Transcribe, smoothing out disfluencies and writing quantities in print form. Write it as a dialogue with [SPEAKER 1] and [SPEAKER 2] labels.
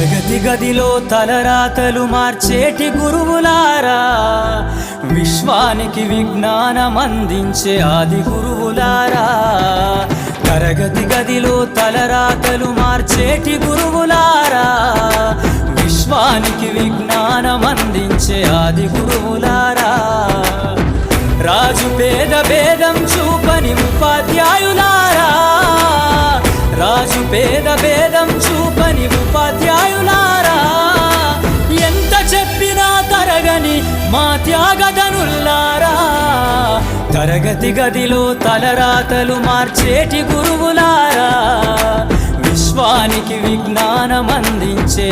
[SPEAKER 1] తరగతి గదిలో తలరాతలు మార్చేటి గురువులారా, విశ్వానికి విజ్ఞానం అందించే ఆది గురువులారా. తరగతి గదిలో తలరాతలు మార్చేటి గురువులారా, విశ్వానికి విజ్ఞానం అందించే ఆది గురువులారా. రాజు పేద భేదం చూపని ఉపాధ్యాయులారా, రాజు పేద భేదం చూపని ఉపాధ్యాయులారా. ఎంత చెప్పినా తరగని మా త్యాగధనుల్లారా, తరగతి గదిలో తలరాతలు మార్చేటి గురువులారా, విశ్వానికి విజ్ఞానం అందించే